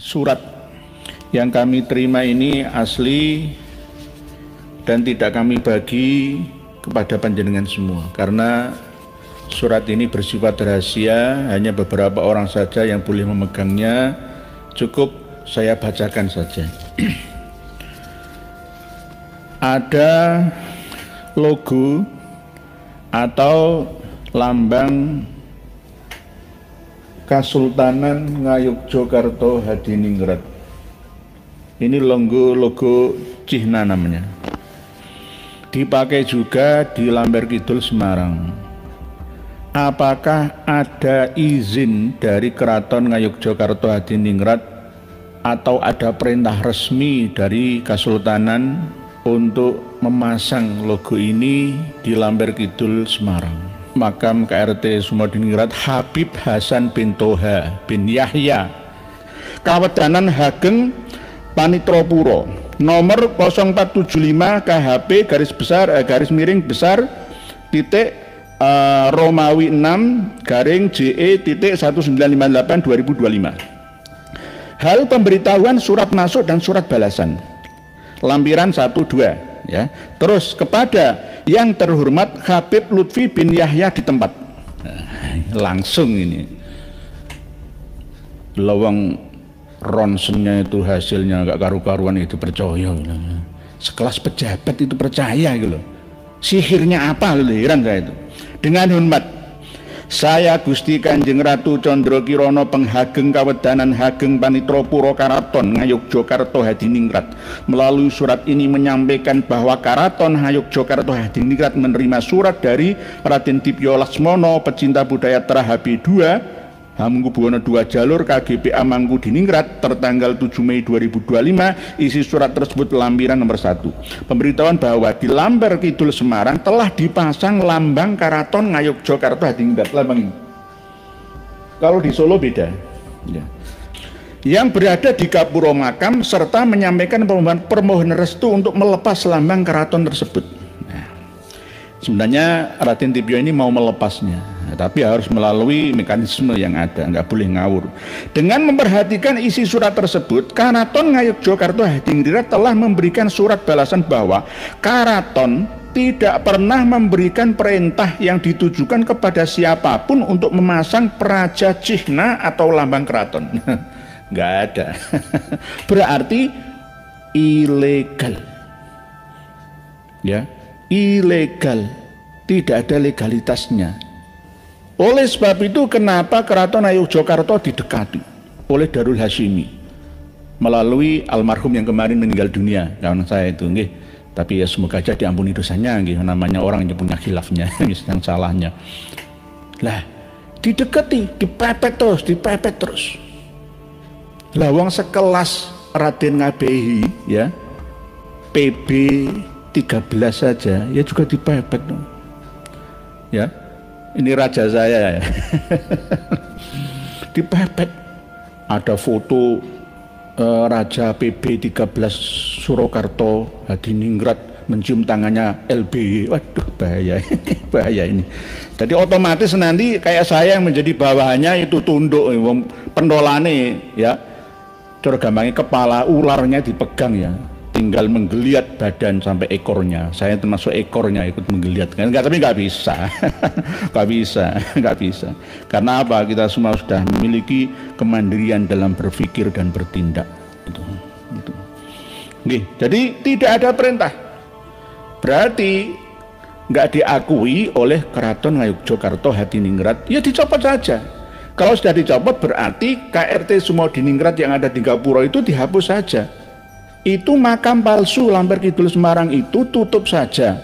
Surat yang kami terima ini asli dan tidak kami bagi kepada panjenengan semua, karena surat ini bersifat rahasia, hanya beberapa orang saja yang boleh memegangnya. Cukup saya bacakan saja. Ada logo atau lambang Kasultanan Ngayogyakarta Hadiningrat. Ini logo Cihna namanya. Dipakai juga di Lamber Kidul Semarang. Apakah ada izin dari Keraton Ngayogyakarta Hadiningrat atau ada perintah resmi dari Kasultanan untuk memasang logo ini di Lamber Kidul Semarang? Makam KRT Sumodiningrat Habib Hasan bin Toha bin Yahya, Kawedanan Hageng Panitropuro, nomor 0475 KHP garis miring besar titik Romawi 6 garing JE titik 1958 2025. Hal pemberitahuan surat masuk dan surat balasan lampiran 1-2 ya. Terus kepada yang terhormat Habib Lutfi bin Yahya di tempat. Langsung ini lawang ronsennya itu hasilnya gak karu-karuan, itu percaya gitu. Sekelas pejabat itu percaya gitu. Sihirnya apa, heran saya itu. Dengan hormat, saya Gusti Kanjeng Ratu Condro Kirono Penghageng Kawedanan Hageng Panitropuro Karaton Ngayogyakarta Hadiningrat melalui surat ini menyampaikan bahwa Karaton Ngayogyakarta Hadiningrat menerima surat dari Raden Dipyo Laksmono pecinta budaya Terahb 2 Hamengkubuwono 2 Jalur KGPA Mangkudiningrat tertanggal 7 Mei 2025. Isi surat tersebut lampiran nomor 1. Pemberitahuan bahwa di Lamber Kidul Semarang telah dipasang lambang Karaton Ngayogyakarta Hadiningrat. Lambang ini kalau di Solo beda ya. Yang berada di Gapuro Makam serta menyampaikan permohonan restu untuk melepas lambang keraton tersebut. Nah, sebenarnya Raden Dipyo ini mau melepasnya, tapi harus melalui mekanisme yang ada, nggak boleh ngawur. Dengan memperhatikan isi surat tersebut, Karaton Ngayogyakarta Hadiningrat telah memberikan surat balasan bahwa Karaton tidak pernah memberikan perintah yang ditujukan kepada siapapun untuk memasang praja cihna atau lambang keraton. Nggak ada. Berarti ilegal, ya, ilegal, tidak ada legalitasnya. Oleh sebab itu, kenapa Keraton Ngayogyakarta didekati oleh Darul Hashimi melalui almarhum yang kemarin meninggal dunia, kawan saya itu, nggih. Tapi ya semoga aja diampuni dosanya, nggih. Namanya orang yang punya khilafnya, yang salahnya. Lah, didekati, dipepet terus. Lah wong sekelas Raden Ngabehi ya, PB 13 saja ya juga dipepet ya. Ini raja saya ya. Dipepet. Ada foto Raja PB 13 Surakarta Hadiningrat mencium tangannya LBY. Waduh, bahaya. Bahaya ini. Jadi otomatis nanti kayak saya yang menjadi bawahannya itu tunduk, pendolane ya. Cara gampangnya kepala ularnya dipegang ya, tinggal menggeliat badan sampai ekornya. Saya termasuk ekornya ikut menggeliat kan, tapi nggak bisa. nggak bisa. Karena apa? Kita semua sudah memiliki kemandirian dalam berpikir dan bertindak. Gitu. Oke, jadi tidak ada perintah. Berarti nggak diakui oleh Keraton Ngayogyakarta Hadiningrat, ya dicopot saja. Kalau sudah dicopot berarti KRT Sumodiningrat yang ada di Gapuro itu dihapus saja. Itu makam palsu Lamber Kidul Semarang itu tutup saja.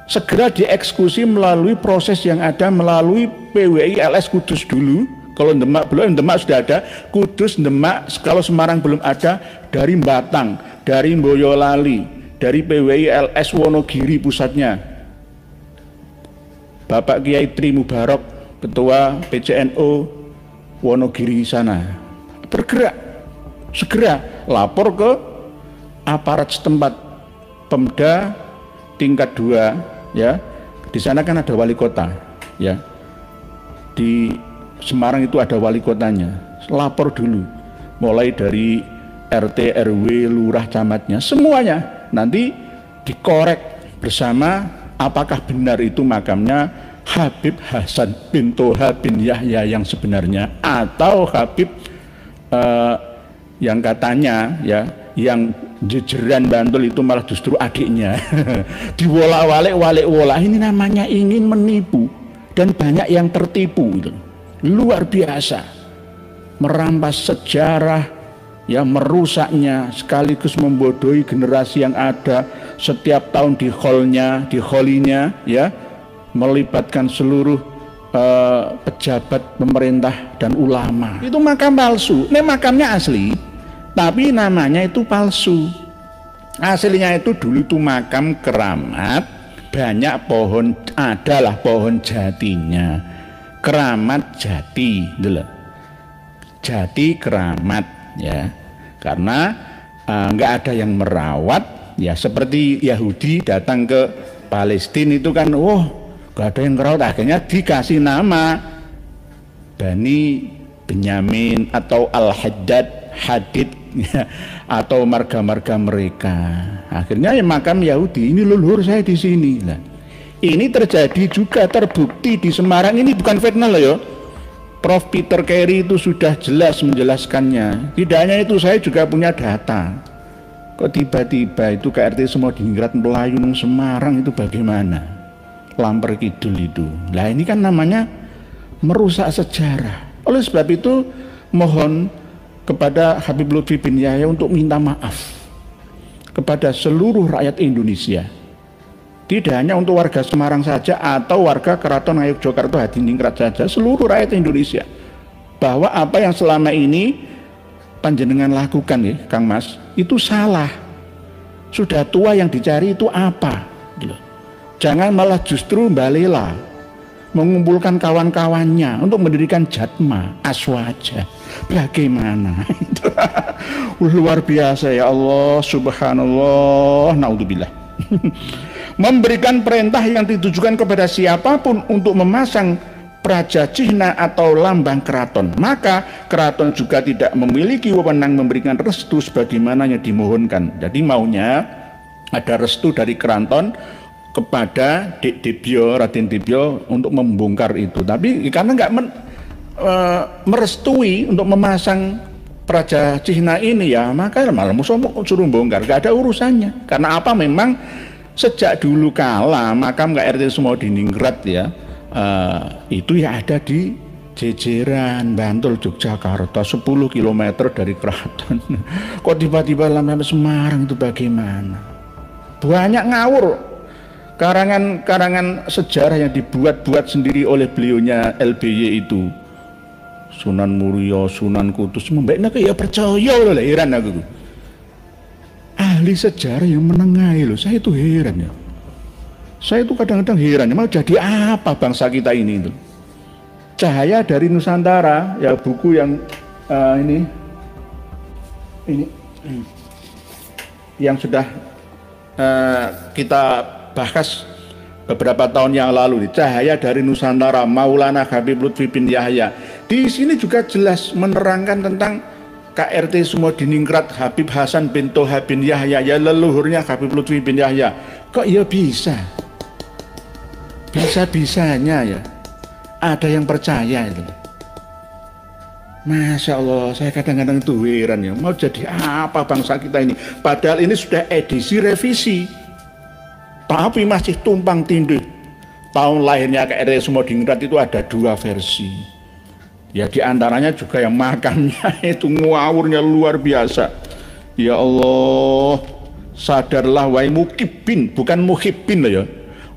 Segera dieksekusi melalui proses yang ada, melalui PWI LS Kudus dulu. Kalau Demak belum, Demak sudah ada. Kudus, Demak, kalau Semarang belum ada, dari Batang, dari Boyolali, dari PWI LS Wonogiri pusatnya. Bapak Kiai Tri Mubarok, Ketua PCNO Wonogiri sana, bergerak, segera lapor ke aparat setempat, Pemda tingkat 2 ya. Di sana kan ada wali kota ya. Di Semarang itu ada wali kotanya. Lapor dulu mulai dari RT, RW, lurah, camatnya, semuanya nanti dikorek bersama apakah benar itu makamnya Habib Hasan bin Toha bin Yahya yang sebenarnya, atau Habib yang katanya ya yang jejeran Bantul itu malah justru adiknya. Diwolak-walik ini namanya ingin menipu, dan banyak yang tertipu itu. Luar biasa, merampas sejarah, ya, merusaknya, sekaligus membodohi generasi yang ada. Setiap tahun di holinya ya, melibatkan seluruh pejabat pemerintah dan ulama. Itu makam palsu. Ini makamnya asli, tapi namanya itu palsu. Aslinya itu dulu itu makam keramat, banyak pohon, adalah pohon jatinya, keramat jati, dulu. Jati keramat, ya, karena nggak ada yang merawat, ya, seperti Yahudi datang ke Palestina itu kan, nggak ada yang merawat, akhirnya dikasih nama Bani Benyamin atau Al-Haddad, Hadid, ya, atau marga-marga mereka. Akhirnya ya makam Yahudi, ini leluhur saya di sini. Nah, ini terjadi juga, terbukti di Semarang. Ini bukan fitnah loh ya. Prof. Peter Carey itu sudah jelas menjelaskannya. Tidak hanya itu, saya juga punya data. Kok tiba-tiba itu KRT semua Diningrat Melayu Semarang itu bagaimana? Lamper kidul itu. Nah ini kan namanya merusak sejarah. Oleh sebab itu mohon kepada Habib Lutfi bin Yahya untuk minta maaf kepada seluruh rakyat Indonesia, tidak hanya untuk warga Semarang saja atau warga Keraton Ngayogyakarta Hadiningrat saja, seluruh rakyat Indonesia, bahwa apa yang selama ini panjenengan lakukan ya Kang Mas itu salah. Sudah tua, yang dicari itu apa? Jangan malah justru balela mengumpulkan kawan-kawannya untuk mendirikan Jatma Aswaja. Bagaimana? Luar biasa ya Allah, subhanallah, naudzubillah. Memberikan perintah yang ditujukan kepada siapapun untuk memasang prajajihna atau lambang keraton, maka keraton juga tidak memiliki wewenang memberikan restu sebagaimana yang dimohonkan. Jadi maunya ada restu dari keraton kepada Debyo, Raden Debyo untuk membongkar itu, tapi karena nggak merestui untuk memasang prajajihna ini, ya maka malah suruh bongkar, gak ada urusannya. Karena apa? Memang sejak dulu kala makam KRT semua Diningrat ya, itu ya ada di jejeran Bantul, Yogyakarta, 10 km dari keraton. Kok tiba-tiba sampai Semarang itu bagaimana? Banyak ngawur karangan sejarah yang dibuat-buat sendiri oleh beliaunya LBY itu, Sunan Muria, Sunan Kudus, membekna ya percaya loh, heran aku. Ahli sejarah yang menengahi loh, saya itu heran ya. Saya itu kadang-kadang heran, mau jadi apa bangsa kita ini itu? Cahaya dari Nusantara, ya buku yang ini yang sudah kita bahas beberapa tahun yang lalu, Cahaya dari Nusantara, Maulana Habib Lutfi bin Yahya. Di sini juga jelas menerangkan tentang KRT semua Diningrat Habib Hasan bin Toha bin Yahya, ya leluhurnya Habib Lutfi bin Yahya. Kok ya bisa-bisanya ya ada yang percaya itu. Masya Allah, saya kadang-kadang itu heran ya, mau jadi apa bangsa kita ini? Padahal ini sudah edisi revisi, tapi masih tumpang tindih. Tahun lahirnya KRT semua Diningrat itu ada 2 versi. Ya diantaranya juga yang makamnya itu ngawurnya luar biasa. Ya Allah, sadarlah wahai mukibin, bukan muhibbin loh ya.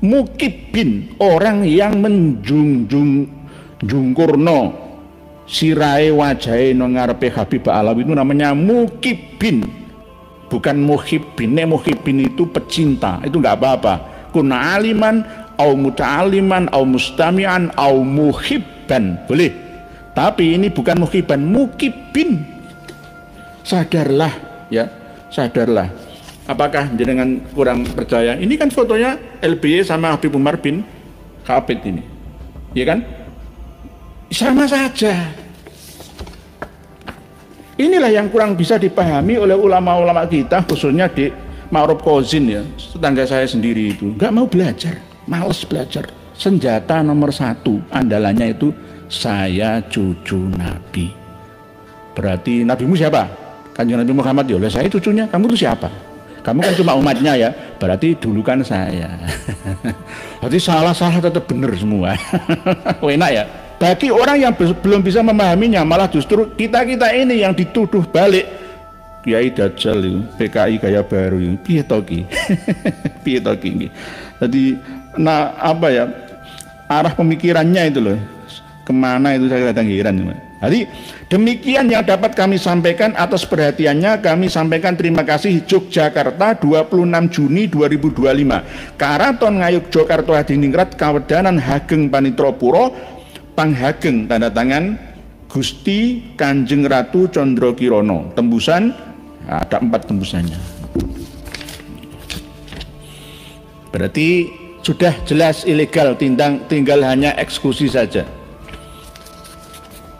Mukibin, orang yang menjunjung jungkurno sirai wajai ngarepe Habib Alawi, itu namanya mukibin, bukan muhibbin. Muhibbin itu pecinta, itu nggak apa-apa. Kuna aliman, au muta'aliman, au mustami'an, au muhibban, boleh. Tapi ini bukan muhibban, mukibin. Sadarlah ya, sadarlah. Apakah jenengan kurang percaya? Ini kan fotonya LBY sama Habib Umar bin Khattab ini, ya kan? Sama saja. Inilah yang kurang bisa dipahami oleh ulama-ulama kita, khususnya di Ma'ruf Kozin ya, tetangga saya sendiri itu nggak mau belajar, males belajar. Senjata nomor satu andalannya itu saya cucu Nabi. Berarti nabimu siapa? Kanjeng Nabi Muhammad. Ya, saya cucunya. Kamu itu siapa? Kamu kan cuma umatnya ya. Berarti dulu kan saya. Berarti salah-salah tetap benar semua. Enak ya. Bagi orang yang belum bisa memahaminya, malah justru kita-kita ini yang dituduh balik. Kiai Dajjal itu, PKI gaya baru itu, piye to ki? Piye to ki? Jadi nah apa ya, arah pemikirannya itu loh, kemana itu saya kadang heran. Jadi demikian yang dapat kami sampaikan. Atas perhatiannya kami sampaikan terima kasih. Yogyakarta 26 Juni 2025. Karaton Ngayuk Jogarta Hadiningrat Kawedanan Hageng Panitropuro Panghageng tanda tangan Gusti Kanjeng Ratu Condro Kirono. Tembusan ada 4 tembusannya. Berarti sudah jelas ilegal, tinggal hanya eksekusi saja.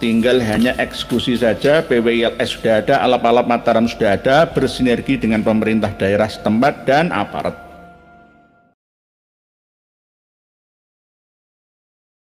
Tinggal hanya eksekusi saja. PWILS sudah ada, Alap-Alap Mataram sudah ada, bersinergi dengan pemerintah daerah setempat dan aparat.